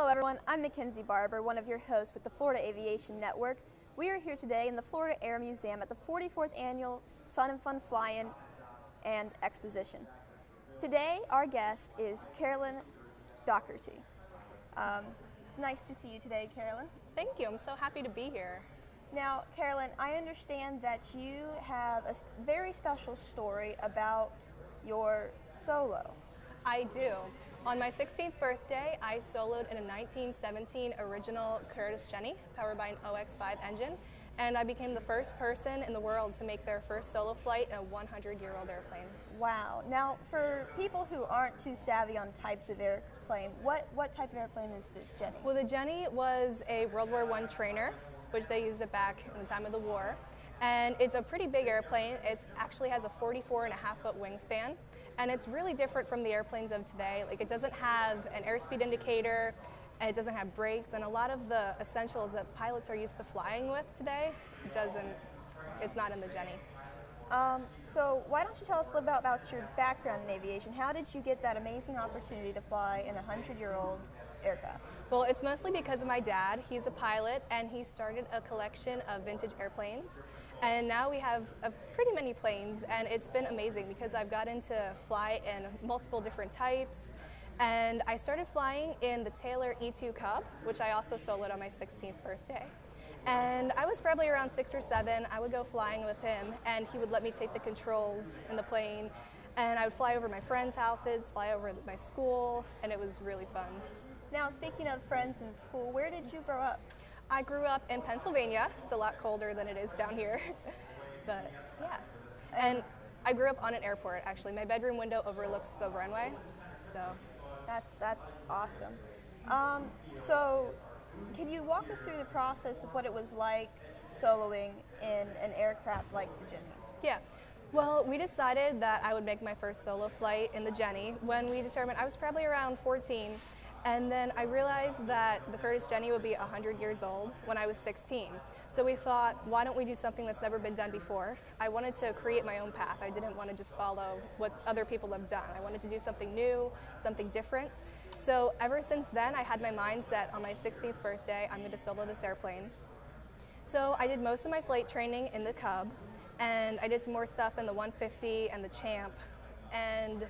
Hello everyone, I'm Mackenzie Barber, one of your hosts with the Florida Aviation Network. We are here today in the Florida Air Museum at the 44th Annual Sun and Fun Fly-In and Exposition. Today, our guest is Caroline Dougherty. It's nice to see you today, Caroline. Thank you. I'm so happy to be here. Now, Caroline, I understand that you have a very special story about your solo. I do. On my 16th birthday, I soloed in a 1917 original Curtiss Jenny powered by an OX-5 engine, and I became the first person in the world to make their first solo flight in a 100-year-old airplane. Wow. Now, for people who aren't too savvy on types of airplane, what type of airplane is the Jenny? Well, the Jenny was a World War I trainer, which they used it back in the time of the war. And it's a pretty big airplane. It actually has a 44.5-foot wingspan. And it's really different from the airplanes of today. Like, it doesn't have an airspeed indicator, and it doesn't have brakes, and a lot of the essentials that pilots are used to flying with today it's not in the Jenny. So why don't you tell us a little bit about your background in aviation? How did you get that amazing opportunity to fly in a 100-year-old aircraft? Well, it's mostly because of my dad. He's a pilot, and he started a collection of vintage airplanes. And now we have pretty many planes, and it's been amazing because I've gotten to fly in multiple different types. And I started flying in the Taylor E2 Cub, which I also soloed on my 16th birthday. And I was probably around 6 or 7. I would go flying with him, and he would let me take the controls in the plane. And I would fly over my friends' houses, fly over my school, and it was really fun. Now, speaking of friends in school, where did you grow up? I grew up in Pennsylvania. It's a lot colder than it is down here. But yeah. And I grew up on an airport, actually. My bedroom window overlooks the runway. So that's awesome. So can you walk us through the process of what it was like soloing in an aircraft like the Jenny? Yeah. Well, we decided that I would make my first solo flight in the Jenny when we determined I was probably around 14. And then I realized that the Curtiss Jenny would be 100 years old when I was 16. So we thought, why don't we do something that's never been done before? I wanted to create my own path. I didn't want to just follow what other people have done. I wanted to do something new, something different. So ever since then, I had my mind set on my 16th birthday, I'm going to solo this airplane. So I did most of my flight training in the Cub, and I did some more stuff in the 150 and the Champ. And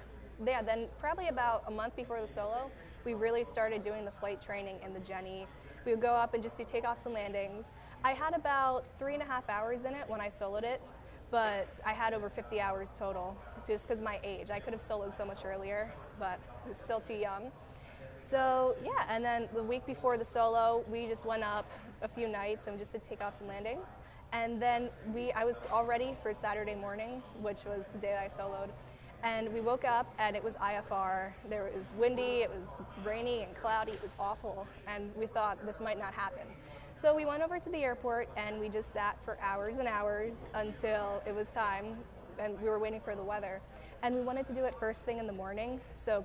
yeah, then probably about a month before the solo, we really started doing the flight training in the Jenny. We would go up and just do takeoffs and landings. I had about 3.5 hours in it when I soloed it, but I had over 50 hours total, just because of my age. I could have soloed so much earlier, but I was still too young. So yeah, and then the week before the solo, we just went up a few nights and just did takeoffs and landings. And then I was all ready for Saturday morning, which was the day that I soloed. And we woke up and it was IFR. It was windy, it was rainy and cloudy, it was awful. And we thought this might not happen. So we went over to the airport and we just sat for hours and hours until it was time, and we were waiting for the weather. And we wanted to do it first thing in the morning, so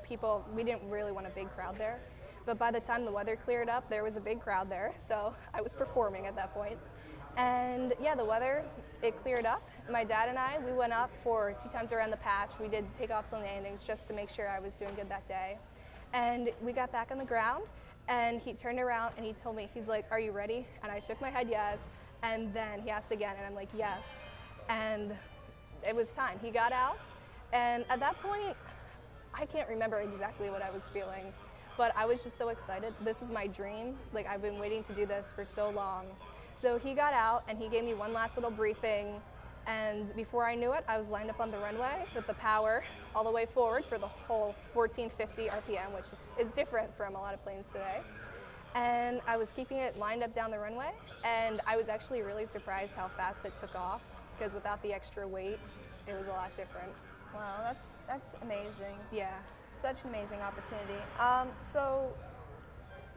we didn't really want a big crowd there. But by the time the weather cleared up, there was a big crowd there, so I was performing at that point. And yeah, the weather, it cleared up. My dad and I, we went up for 2 times around the patch. We did takeoffs and landings just to make sure I was doing good that day. And we got back on the ground, and he turned around and he told me, he's like, "Are you ready?" And I shook my head yes. And then he asked again, and I'm like, yes. And it was time. He got out, and at that point, I can't remember exactly what I was feeling, but I was just so excited. This was my dream. Like, I've been waiting to do this for so long. So he got out and he gave me one last little briefing, and before I knew it, I was lined up on the runway with the power all the way forward for the whole 1450 RPM, which is different from a lot of planes today. And I was keeping it lined up down the runway, and I was actually really surprised how fast it took off, because without the extra weight, it was a lot different. Wow, that's amazing. Yeah. Such an amazing opportunity. So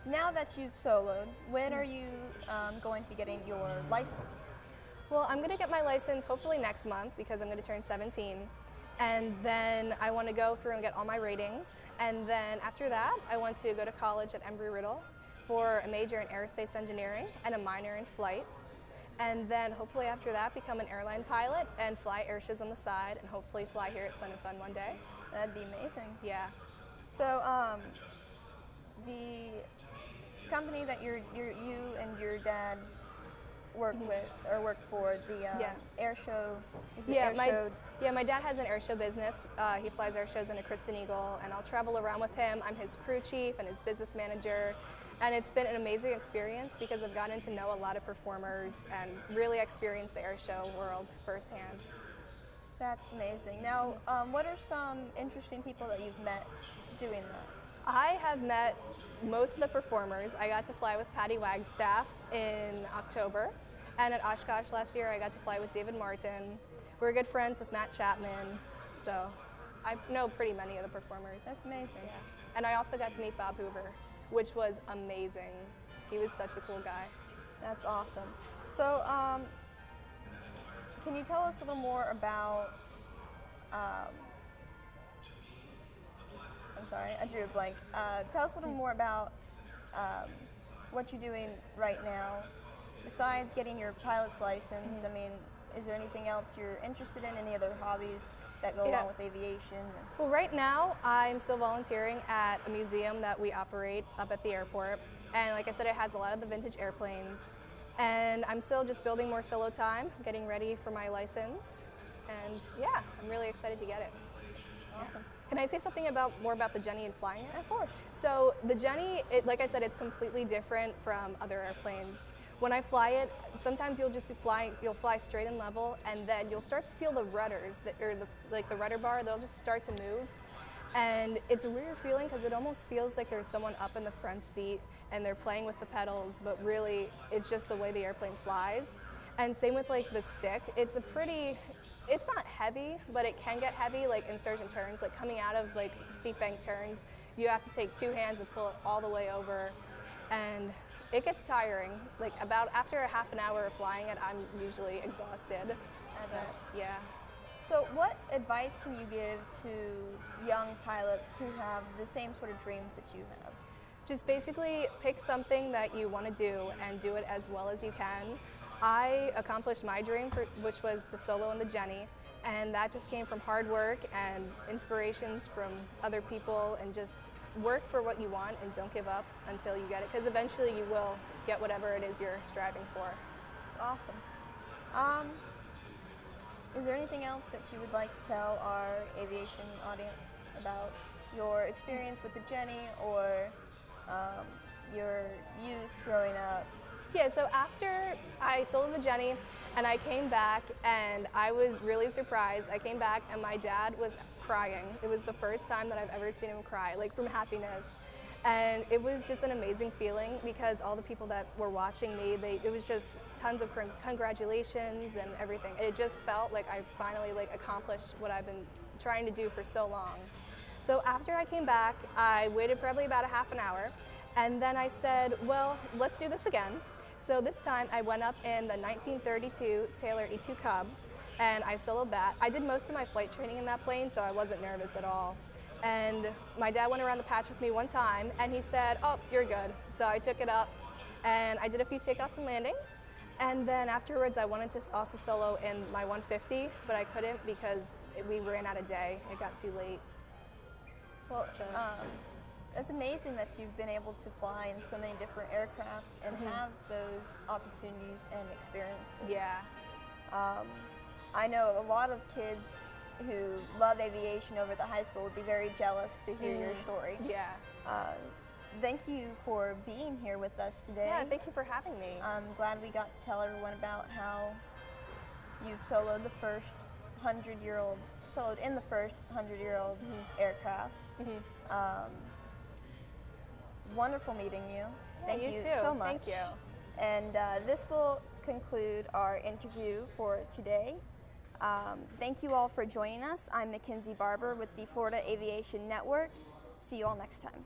now that you've soloed, when are you going to be getting your license? Well, I'm going to get my license hopefully next month because I'm going to turn 17. And then I want to go through and get all my ratings. And then after that, I want to go to college at Embry-Riddle for a major in aerospace engineering and a minor in flight. And then hopefully after that, become an airline pilot and fly airshows on the side and hopefully fly here at Sun and Fun one day. That'd be amazing. Yeah. So company that you and your dad work with or work for, the air show. Is it air show? My dad has an air show business. He flies air shows into Kristen Eagle, and I'll travel around with him. I'm his crew chief and his business manager, and it's been an amazing experience because I've gotten to know a lot of performers and really experience the air show world firsthand. That's amazing. Now, what are some interesting people that you've met doing that? I have met most of the performers. I got to fly with Patty Wagstaff in October, and at Oshkosh last year I got to fly with David Martin. We're good friends with Matt Chapman, so I know pretty many of the performers. That's amazing. Yeah. And I also got to meet Bob Hoover, which was amazing. He was such a cool guy. That's awesome. So, can you tell us a little more about, I'm sorry, I drew a blank. Tell us a little more about what you're doing right now. Besides getting your pilot's license, I mean, is there anything else you're interested in? Any other hobbies that go along with aviation? Well, right now I'm still volunteering at a museum that we operate up at the airport. And like I said, it has a lot of the vintage airplanes. And I'm still just building more solo time, getting ready for my license. And yeah, I'm really excited to get it. Awesome. Can I say something more about the Jenny and flying it? Of course. So the Jenny, like I said, it's completely different from other airplanes. When I fly it, sometimes you'll fly straight and level, and then you'll start to feel the rudders, the rudder bar, they'll just start to move. And it's a weird feeling because it almost feels like there's someone up in the front seat and they're playing with the pedals, but really it's just the way the airplane flies. And same with like the stick, it's not heavy, but it can get heavy like in certain turns, like coming out of like steep bank turns, you have to take two hands and pull it all the way over. And it gets tiring. Like after a half an hour of flying it, I'm usually exhausted. I bet. Yeah. So what advice can you give to young pilots who have the same sort of dreams that you have? Just basically pick something that you want to do and do it as well as you can. I accomplished my dream, which was to solo in the Jenny, and that just came from hard work and inspirations from other people, and just work for what you want and don't give up until you get it, because eventually you will get whatever it is you're striving for. It's awesome. Is there anything else that you would like to tell our aviation audience about your experience with the Jenny or your youth growing up? Yeah, so after I soloed the Jenny and I came back, and I was really surprised. I came back and my dad was crying. It was the first time that I've ever seen him cry, like from happiness. And it was just an amazing feeling because all the people that were watching me, it was just tons of congratulations and everything. It just felt like I finally accomplished what I've been trying to do for so long. So after I came back, I waited probably about a half an hour, and then I said, well, let's do this again. So this time I went up in the 1932 Taylor E2 Cub, and I soloed that. I did most of my flight training in that plane, so I wasn't nervous at all. And my dad went around the patch with me one time, and he said, oh, you're good. So I took it up, and I did a few takeoffs and landings. And then afterwards, I wanted to also solo in my 150, but I couldn't because we ran out of day. It got too late. Well, it's amazing that you've been able to fly in so many different aircraft and have those opportunities and experiences. Yeah. I know a lot of kids who love aviation over at the high school would be very jealous to hear your story. Yeah. Thank you for being here with us today. Yeah, thank you for having me. I'm glad we got to tell everyone about how you've soloed in the first 100-year-old aircraft. Wonderful meeting you. Thank you so much. Thank you. And this will conclude our interview for today. Thank you all for joining us. I'm Mackenzie Barber with the Florida Aviation Network. See you all next time.